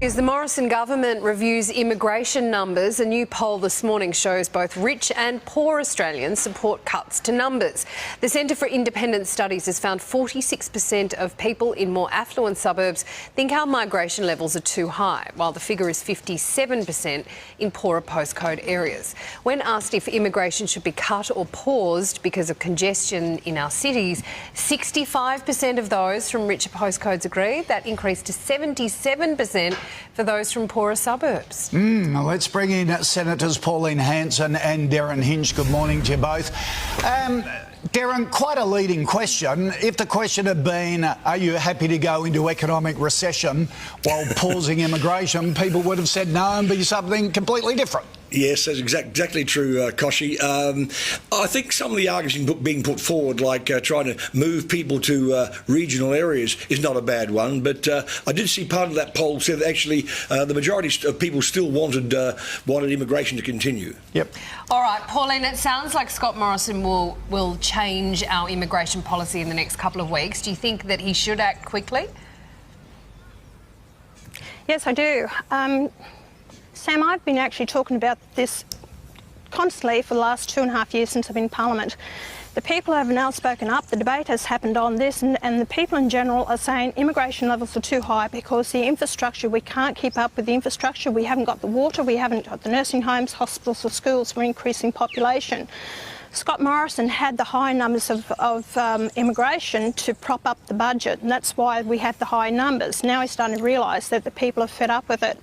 As the Morrison government reviews immigration numbers, a new poll this morning shows both rich and poor Australians support cuts to numbers. The Centre for Independent Studies has found 46% of people in more affluent suburbs think our migration levels are too high, while the figure is 57% in poorer postcode areas. When asked if immigration should be cut or paused because of congestion in our cities, 65% of those from richer postcodes agree. That increased to 77% for those from poorer suburbs. Let's bring in Senators Pauline Hanson and Darren Hinch. Good morning to you both. Darren, quite a leading question. If the question had been, are you happy to go into economic recession while pausing immigration, people would have said no and be something completely different. Yes, that's exactly true, Koshy. I think some of the arguments being put forward, like trying to move people to regional areas, is not a bad one. But I did see part of that poll said that actually the majority of people still wanted immigration to continue. Yep. All right, Pauline, it sounds like Scott Morrison will change our immigration policy in the next couple of weeks. Do you think that he should act quickly? Yes, I do. Sam, I've been actually talking about this constantly for the last 2.5 years since I've been in Parliament. The people have now spoken up, the debate has happened on this, and the people in general are saying immigration levels are too high because the infrastructure, we can't keep up with the infrastructure. We haven't got the water, we haven't got the nursing homes, hospitals or schools for increasing population. Scott Morrison had the high numbers of immigration to prop up the budget, and that's why we have the high numbers. Now he's starting to realise that the people are fed up with it.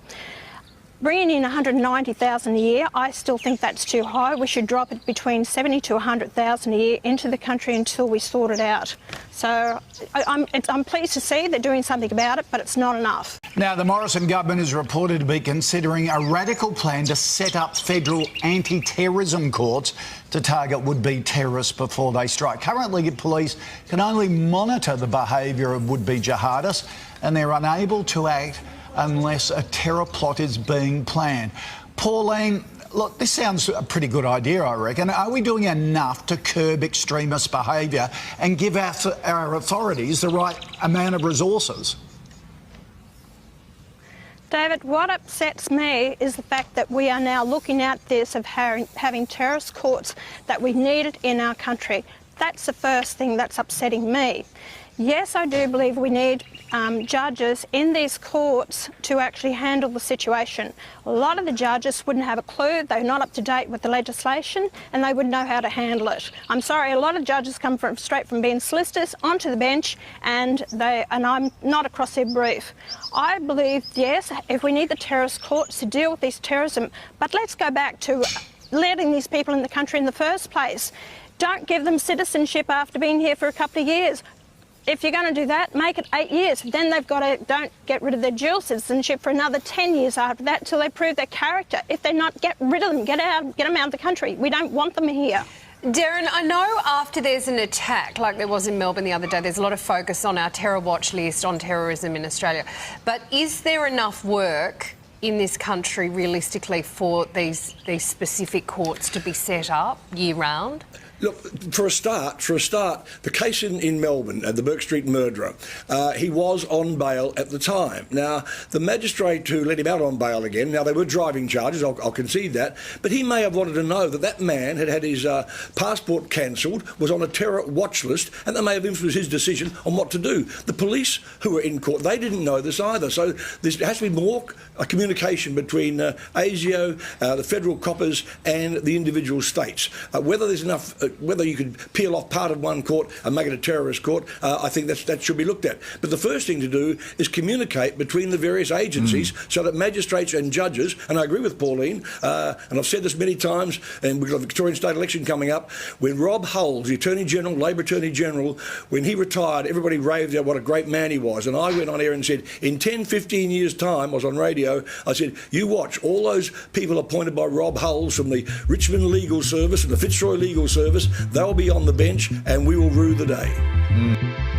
Bringing in 190,000 a year, I still think that's too high. We should drop it between 70 to 100,000 a year into the country until we sort it out. So I'm pleased to see they're doing something about it, but it's not enough. Now, the Morrison government is reported to be considering a radical plan to set up federal anti-terrorism courts to target would-be terrorists before they strike. Currently, police can only monitor the behaviour of would-be jihadists, and they're unable to act unless a terror plot is being planned. Pauline, look, this sounds a pretty good idea, I reckon. Are we doing enough to curb extremist behaviour and give our authorities the right amount of resources? David, what upsets me is the fact that we are now looking at this of having terrorist courts that we needed in our country. That's the first thing that's upsetting me. Yes, I do believe we need judges in these courts to actually handle the situation. A lot of the judges wouldn't have a clue, they're not up to date with the legislation, and they wouldn't know how to handle it. I'm sorry, a lot of judges come straight from being solicitors onto the bench, and I'm not across their brief. I believe, yes, if we need the terrorist courts to deal with this terrorism, but let's go back to letting these people in the country in the first place. Don't give them citizenship after being here for a couple of years. If you're going to do that, make it 8 years. Then they've got to, don't get rid of their dual citizenship for another 10 years after that till they prove their character. If they're not, get rid of them, get them out of the country. We don't want them here. Darren, I know after there's an attack, like there was in Melbourne the other day, there's a lot of focus on our terror watch list on terrorism in Australia. But is there enough work in this country realistically for these specific courts to be set up year-round? Look, for a start, the case in Melbourne, the Burke Street murderer, he was on bail at the time. Now, the magistrate who let him out on bail again, now they were driving charges, I'll concede that, but he may have wanted to know that that man had his passport cancelled, was on a terror watch list, and that may have influenced his decision on what to do. The police who were in court, they didn't know this either, so there has to be more communication between ASIO, the federal coppers, and the individual states. Whether there's enough whether you could peel off part of one court and make it a terrorist court, I think that should be looked at. But the first thing to do is communicate between the various agencies so that magistrates and judges, and I agree with Pauline, and I've said this many times, and we've got the Victorian state election coming up, when Rob Hulls, the Attorney General, Labor Attorney General, when he retired, everybody raved about what a great man he was. And I went on air and said, in 10, 15 years' time, I was on radio, I said, you watch, all those people appointed by Rob Hulls from the Richmond Legal Service and the Fitzroy Legal Service, they'll be on the bench and we will rue the day.